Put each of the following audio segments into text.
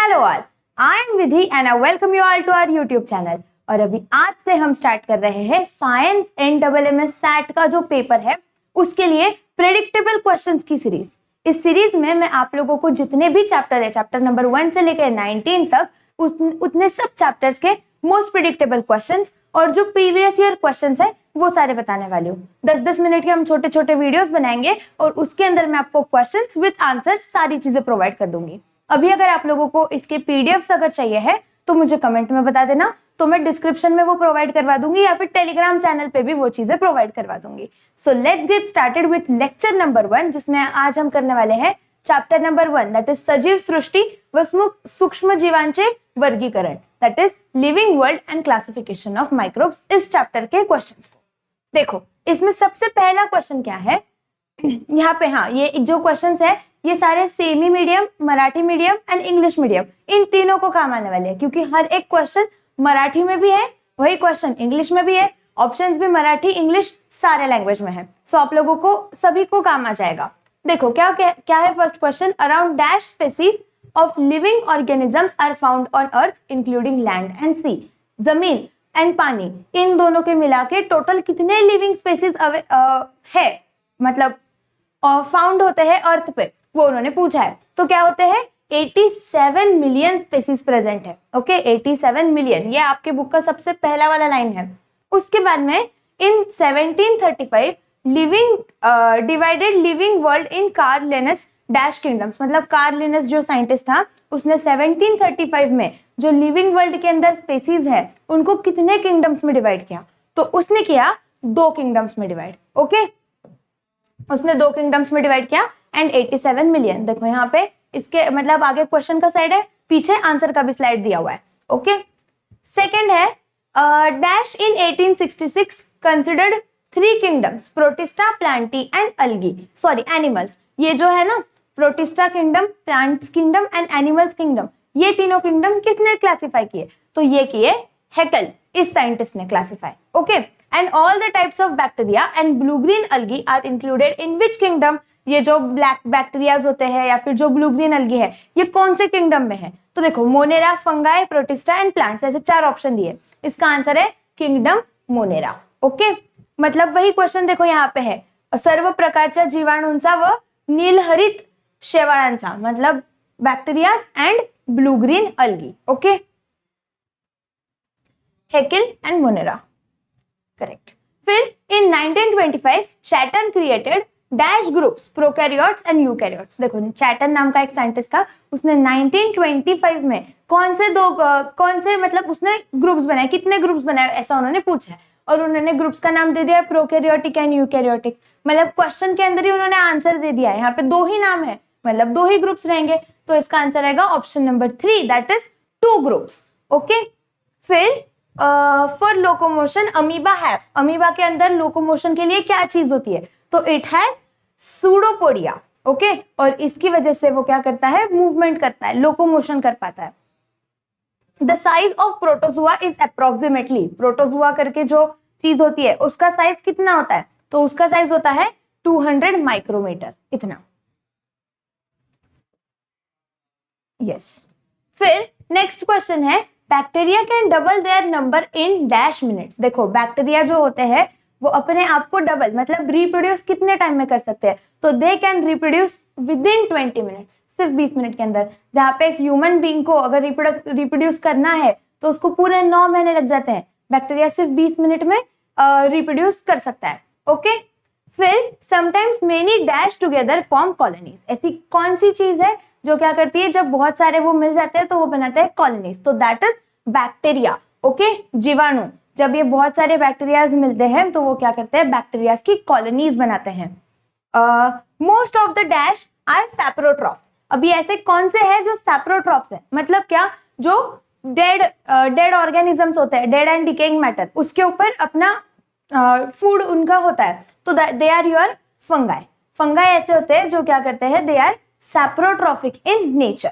Hello all, I am Vidhi and I welcome you all to our YouTube channel. और अभी आज से हम स्टार्ट कर रहे हैं साइंस NMS सैट का जो पेपर है उसके लिए प्रेडिक्टेबल क्वेश्चंस की सीरीज। इस सीरीज में मैं आप लोगों को जितने भी चैप्टर है, चैप्टर नंबर 1 से लेकर 19 तक, उतने सब चैप्टर्स के मोस्ट प्रेडिक्टेबल क्वेश्चंस और जो प्रीवियस ईयर क्वेश्चंस है वो सारे बताने वाली हूँ। 10-10 मिनट के हम छोटे छोटे वीडियोस बनाएंगे और उसके अंदर मैं आपको क्वेश्चंस विद आंसर सारी चीजें प्रोवाइड कर दूंगी। अभी अगर आप लोगों को इसके पीडीएफ्स अगर चाहिए है तो मुझे कमेंट में बता देना, तो मैं डिस्क्रिप्शन में वो प्रोवाइड करवा दूंगी या फिर टेलीग्राम चैनल पे भी वो चीजें प्रोवाइड करवा दूंगी। So let's get started with lecture number 1, जिसमें आज हम करने वाले हैं चैप्टर नंबर 1, दैट इज सजीव सृष्टि व सूक्ष्म जीवांचे वर्गीकरण, that is living world and classification of microbes. इस चैप्टर के क्वेश्चंस को देखो। इसमें सबसे पहला क्वेश्चन क्या है यहाँ पे, हाँ, ये जो क्वेश्चंस है ये सारे semi medium, Marathi medium and English medium, इन तीनों को काम आने वाले हैं, क्योंकि हर एक क्वेश्चन मराठी में भी है, वही क्वेश्चन इंग्लिश में भी है, ऑप्शंस भी मराठी इंग्लिश सारे लैंग्वेज में है। सो आप लोगों को सभी को काम आ जाएगा। देखो क्या है first question, around dash species of living organisms are found on earth including land and sea. जमीन एंड पानी, इन दोनों के मिला के टोटल कितने लिविंग स्पीसीज है, मतलब फाउंड होते हैं अर्थ पे, वो उन्होंने पूछा है। तो क्या होते हैं, 87 मिलियन स्पीसीज प्रेजेंट है। ओके, 87 मिलियन, ये आपके बुक का सबसे पहला वाला लाइन है। उसके बाद में in 1735 living divided living world in Carl Linnaeus dash kingdoms, मतलब कार्ल लिनस जो साइंटिस्ट था उसने 1735 में जो लिविंग वर्ल्ड के अंदर स्पीसीज है उनको कितने किंगडम्स में डिवाइड किया, तो उसने किया 2 किंगडम्स में डिवाइड। ओके, उसने 2 किंगडम्स में डिवाइड किया एंड 87 मिलियन। देखो यहाँ पे इसके मतलब आगे क्वेश्चन का साइड है, पीछे आंसर का भी स्लाइड दिया हुआ है। ओके, सेकंड है dash in 1866 considered 3 kingdoms, protista, Plantae and algae, sorry animals. ये जो है ना, protista kingdom, plants kingdom and animals kingdom, ये तीनों किंगडम किसने क्लासिफाई किए, तो ये किए हेकल, इस साइंटिस्ट ने classify. Okay, and all the types of bacteria and blue green algae are included in which kingdom. ये जो ब्लैक बैक्टीरियाज होते हैं या फिर जो ब्लू ग्रीन अल्गी है, ये कौन से किंगडम में है, तो देखो Monera, fungi, protista and plants, ऐसे 4 ऑप्शन दिए। इसका आंसर है किंगडम मोनेरा। ओके, मतलब वही क्वेश्चन देखो यहाँ पे है, सर्व प्रकारच्या जीवाणूंचा व नीलहरित शेवाळांचा, मतलब bacterias and blue green algae. Okay, Haeckel and Monera, correct. फिर in 1925 Chatton created dash groups, prokaryotes and eukaryotes. देखो चैटन नाम का एक साइंटिस्ट था, उसने 1925 में कौन से मतलब उसने ग्रुप्स बनाए, कितने ग्रुप्स बनाए ऐसा उन्होंने पूछा है, और उन्होंने ग्रुप्स का नाम दे दिया प्रोकैरियोटिक एंड यूकैरियोटिक। मतलब क्वेश्चन के अंदर ही उन्होंने आंसर दे दिया है, यहाँ पे 2 ही नाम है, मतलब 2 ही ग्रुप्स रहेंगे, तो इसका आंसर आएगा option number 3, that is 2 groups. Okay, फिर for locomotion amoeba have, amoeba के अंदर लोकोमोशन के लिए क्या चीज होती है, तो इट हैज सूडोपोडिया। ओके, और इसकी वजह से वो क्या करता है, मूवमेंट करता है, लोकोमोशन कर पाता है। The size of protozoa is approximately, protozoa करके जो चीज होती है उसका साइज कितना होता है, तो उसका साइज होता है 200 माइक्रोमीटर, इतना। यस, फिर नेक्स्ट क्वेश्चन है bacteria can double their number in dash minutes. देखो बैक्टीरिया जो होते हैं वो अपने आप को डबल, मतलब रिप्रोड्यूस कितने टाइम में कर सकते हैं, तो they can reproduce with in 20 minutes, सिर्फ 20 मिनट के अंदर। जहां पे एक ह्यूमन बीइंग को अगर रिप्रोड्यूस करना है तो उसको पूरे 9 महीने लग जाते हैं, बैक्टीरिया सिर्फ 20 मिनट में रिप्रोड्यूस कर सकता है। ओके, फिर sometimes many dash together form colonies. ऐसी कौन सी चीज है जो क्या करती है, जब बहुत सारे वो मिल जाते हैं तो वो बनाते हैं कॉलोनीज, तो दैट इज बैक्टीरिया। ओके, जीवाणु, जब ये बहुत सारे बैक्टीरियाज मिलते हैं तो वो क्या करते हैं, बैक्टीरियाज की कॉलोनीज बनाते हैं। Most of the dash are saprotrophs. अभी ऐसे कौन से हैं जो सैप्रोट्रॉफ्स है, मतलब क्या, जो डेड ऑर्गेनिजम्स होते हैं, डेड एंड डिकेइंग मैटर, उसके ऊपर अपना फूड उनका होता है, तो they are your fungi. Fungi ऐसे होते हैं जो क्या करते हैं, they are saprotrophic in nature.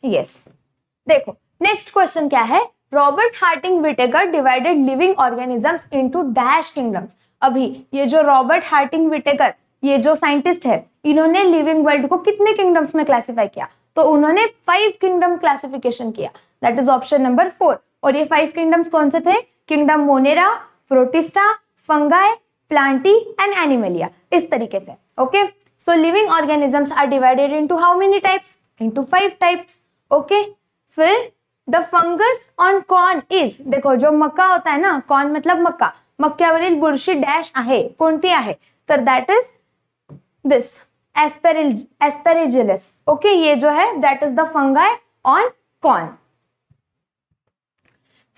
Yes, देखो नेक्स्ट क्वेश्चन क्या है, Robert Harding Whittaker divided living organisms into dash kingdoms. अभी ये जो रॉबर्ट हार्टिंग विटेकर ये जो साइंटिस्ट है इन्होंने लिविंग वर्ल्ड को कितने किंगडम्स में क्लासिफाई किया, तो उन्होंने 5 किंगडम क्लासिफिकेशन किया, दैट इज ऑप्शन नंबर 4। और ये 5 किंगडम्स कौन से थे? Kingdom Monera, Protista, fungi, Plantae and Animalia, इस तरीके से। Okay, so living organisms are divided into how many types? Into 5 types. Okay, फिर the fungus on corn is, देखो जो मक्का होता है ना, कॉर्न मतलब मक्का, मक्यावरील बुरशी डॅश आहे, कोणती आहे? तर दैट इज दिस एस्पेरेजिलस। ओके, ये जो है that is the fungi on corn.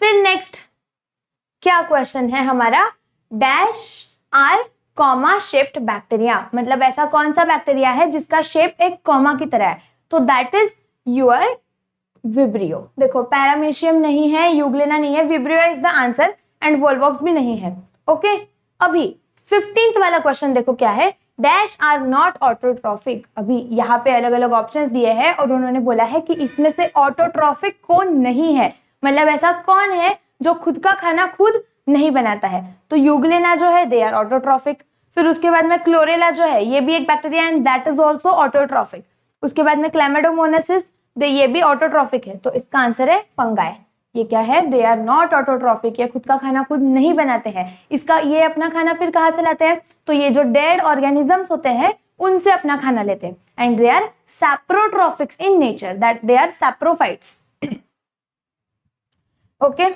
फिर नेक्स्ट क्या क्वेश्चन है हमारा? Dash R comma shaped bacteria, मतलब ऐसा कौन सा बैक्टीरिया है जिसका शेप एक कॉमा की तरह है? तो दैट इज योर विब्रियो। देखो पैरामीशियम नहीं है, यूग्लेना नहीं है, Vibrio is the answer and Volvox भी नहीं है। ओके, अभी 15th वाला क्वेश्चन देखो क्या है? Dash are not autotrophic. अभी यहाँ पे अलग अलग ऑप्शंस दिए हैं और उन्होंने बोला है कि इसमें से ऑटोट्रॉफिक कौन नहीं है, मतलब ऐसा कौन है जो खुद का खाना खुद नहीं बनाता है? तो यूग्लेना जो है दे आर ऑटोट्रॉफिक। फिर उसके बाद में क्लोरेला जो है ये भी एक bacteria and that is also autotrophic. उसके बाद में क्लैमिडोमोनासिस ये भी ऑटोट्रॉफिक है, तो इसका आंसर है फंगाई। ये क्या है? दे आर नॉट ऑटोट्रॉफिक, ये खुद का खाना खुद नहीं बनाते हैं। इसका ये अपना खाना फिर कहाँ से लाते हैं? तो ये जो डेड ऑर्गेनिजम्स होते हैं उनसे अपना खाना लेते हैं and they are saprotrophics in nature, that they are saprophytes. Okay,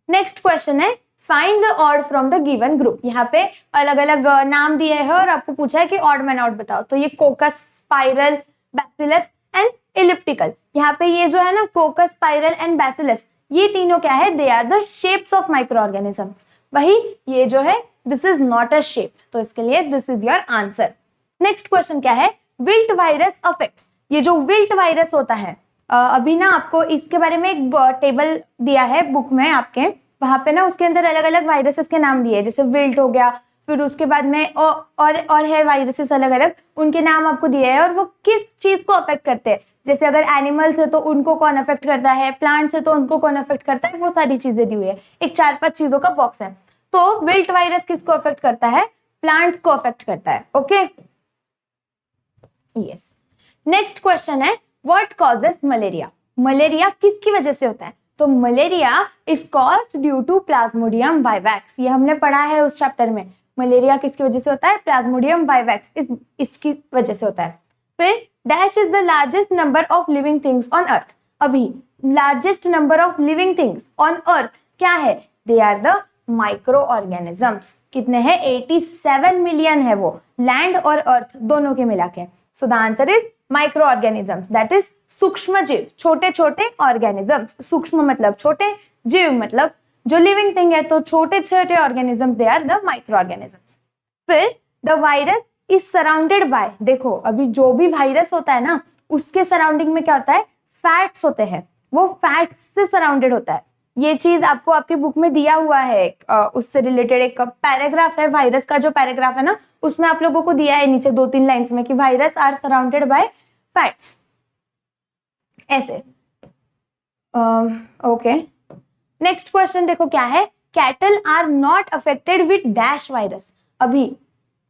next question है find the odd from the given group. यहाँ पे अलग अलग नाम दिए हैं और आपको पूछा है कि ऑड मैन आउट बताओ। तो ये कोकस, स्पाइरल, बैसिलस एंड इलिप्टिकल। यहाँ पे ये जो है ना कोकस, स्पाइरल एंड बैसिलस, ये तीनों क्या है? They are the shapes of micro organisms. वही ये जो है this is not a shape, तो इसके लिए this is your answer. Next question क्या है? Wilt virus affects. ये जो विल्ट वायरस होता है, अभी ना आपको इसके बारे में एक टेबल दिया है बुक में आपके, वहां पे ना उसके अंदर अलग अलग वायरसेस के नाम दिए, जैसे विल्ट हो गया, फिर उसके बाद में और है वायरसेस अलग अलग, उनके नाम आपको दिए हैं और वो किस चीज को अफेक्ट करते हैं। जैसे अगर एनिमल्स है तो उनको कौन अफेक्ट करता है, प्लांट्स है तो उनको कौन अफेक्ट करता है, वो सारी चीजें दी हुई है। एक 4-5 चीजों का बॉक्स है। तो विल्ट वायरस किसको अफेक्ट करता है? प्लांट्स को अफेक्ट करता है। Okay, yes. नेक्स्ट क्वेश्चन है व्हाट कॉजेस मलेरिया। मलेरिया किसकी वजह से होता है? तो malaria is caused due to plasmodium vivax. ये हमने पढ़ा है उस चैप्टर में। मलेरिया किसकी वजह से होता है? प्लाज्मोडियम वाइवैक्स, इसकी वजह से होता है। फिर dash is the largest number of living things on earth. अभी largest number of living things on earth क्या है? They are the microorganisms. कितने हैं? 87 मिलियन है वो, लैंड और अर्थ दोनों के मिला के। So the answer is micro organisms, that is सूक्ष्म जीव, छोटे छोटे ऑर्गेनिजम्स। सूक्ष्म मतलब छोटे, जीव मतलब जो लिविंग थिंग है, तो छोटे छोटे organisms they are the microorganisms. फिर the virus is surrounded by, देखो अभी जो भी वायरस होता है ना उसके सराउंडिंग में क्या होता है? फैट्स होते हैं, वो फैट्स से सराउंडेड होता है। ये चीज आपको आपकी बुक में दिया हुआ है, उससे रिलेटेड एक पैराग्राफ है, वायरस का जो पैराग्राफ है ना उसमें आप लोगों को दिया है नीचे 2-3 लाइंस में कि virus are surrounded by fats, ऐसे। ओके, नेक्स्ट क्वेश्चन देखो क्या है? Cattle are not affected with dash virus. अभी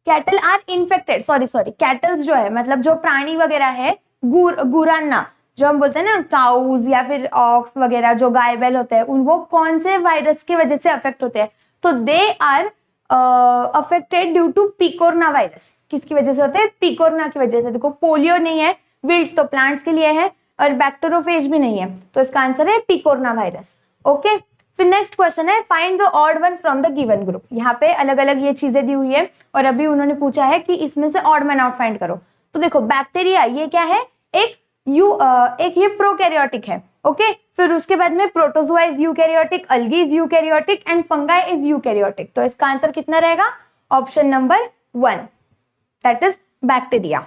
cattle are infected, sorry cattles जो है मतलब जो प्राणी वगैरह है, गुरान्ना जो हम बोलते हैं ना, काउज या फिर ऑक्स वगैरह जो गाय बैल होते हैं, उन वो कौन से वायरस की वजह से अफेक्ट होते हैं? तो they are affected due to picorna virus. किसकी वजह से होते हैं? पिकोरना की वजह से। देखो पोलियो नहीं है, विल्ट तो प्लांट्स के लिए है, और बैक्टीरियोफेज भी नहीं है, तो इसका आंसर है पिकोरना वायरस। ओके, फिर नेक्स्ट क्वेश्चन है find the odd one from the given group. यहाँ पे अलग अलग ये चीजें दी हुई है और अभी उन्होंने पूछा है कि इसमें से ऑड मैन आउट फाइंड करो। तो देखो बैक्टीरिया ये क्या है? एक ये प्रोकैरियोटिक है। ओके, फिर उसके बाद में protozoa is eukaryotic, algae is eukaryotic and fungi is eukaryotic. तो इसका आंसर कितना रहेगा? Option number 1, that is bacteria.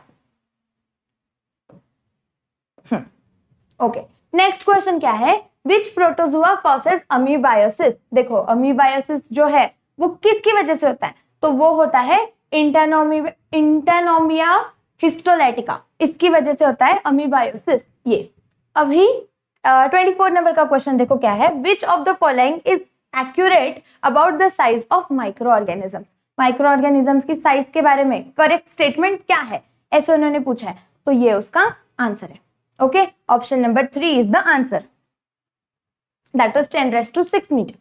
Okay, next question क्या है? विच प्रोटोजोआ कॉजेज अमीबायोसिस। देखो अमीबायोसिस जो है वो किसकी वजह से होता है? तो वो होता है इंटरनोमिया हिस्टोलाइटिका, इसकी वजह से होता है अमीबायोसिस। ये अभी 24 नंबर का क्वेश्चन देखो क्या है? Which of the following is accurate about the size of micro organism. Micro organisms की साइज के बारे में करेक्ट स्टेटमेंट क्या है, ऐसे उन्होंने पूछा है, तो ये उसका आंसर है। Okay, option number 3 is the answer, that is 10⁻⁶ metre.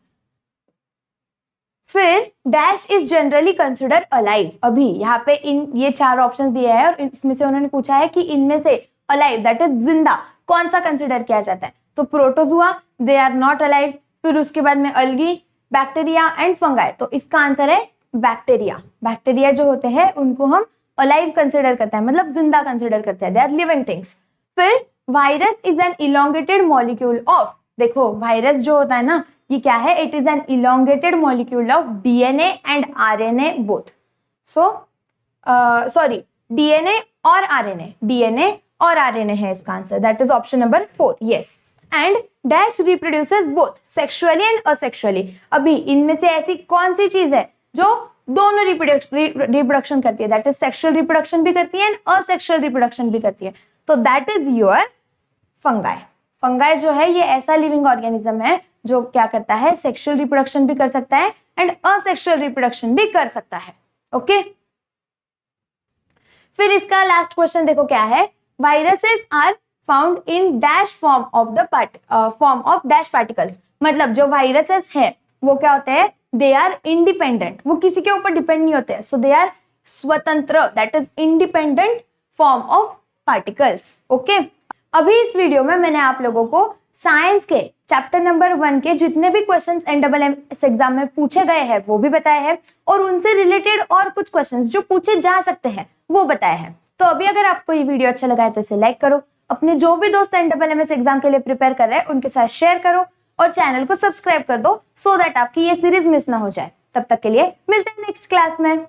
फिर dash is generally consider alive. अभी यहाँ पे ये 4 ऑप्शन दिए हैं और इसमें से उन्होंने पूछा है कि इनमें से अलाइव दैट इज जिंदा कौन सा कंसिडर किया जाता है, तो protozoa, they are not alive. फिर उसके बाद में अलगी, बैक्टीरिया एंड फंगाई, तो इसका आंसर है बैक्टीरिया। बैक्टीरिया जो होते हैं उनको हम अलाइव कंसिडर करते हैं, मतलब जिंदा कंसिडर करते हैं, दे आर लिविंग थिंग्स। फिर virus is an elongated molecule of, देखो वायरस जो होता है ना ये क्या है, it is an elongated molecule of DNA and RNA both. Sorry DNA और आरएनए, डीएनए और आरएनए है इसका answer, that is option number 4, yes. And dash reproduces both sexually and asexually. अभी इनमें से ऐसी कौन सी चीज है जो दोनों रिप्रोडक्शन करती है, दैट इज सेक्सुअल रिप्रोडक्शन भी करती है एंड असेक्सुअल रिप्रोडक्शन भी करती है, तो that is your fungi. Fungi जो है ये ऐसा लिविंग ऑर्गेनिज्म है जो क्या करता है, सेक्सुअल रिप्रोडक्शन भी कर सकता है एंड असेक्सुअल रिप्रोडक्शन भी कर सकता है। ओके, फिर इसका लास्ट क्वेश्चन देखो क्या है, viruses are found in dash form of dash particles. मतलब जो वायरसेस है वो क्या होते हैं, दे आर इंडिपेंडेंट, वो किसी के ऊपर डिपेंड नहीं होते हैं, सो दे आर स्वतंत्र, that is independent form of particles. Okay, अभी इस वीडियो में मैंने आप लोगों को साइंस के चैप्टर नंबर 1 के जितने भी क्वेश्चंस NSS एग्जाम में पूछे गए हैं वो भी बताए हैं, और उनसे रिलेटेड और कुछ क्वेश्चंस जो पूछे जा सकते हैं वो बताए हैं। तो अभी अगर आपको ये वीडियो अच्छा लगा है तो इसे लाइक करो, अपने जो भी दोस्त NSS एग्जाम के लिए प्रिपेयर कर रहे हैं उनके साथ शेयर करो और चैनल को सब्सक्राइब कर दो, सो दैट आपकी ये सीरीज मिस ना हो जाए। तब तक के लिए मिलते हैं नेक्स्ट क्लास में।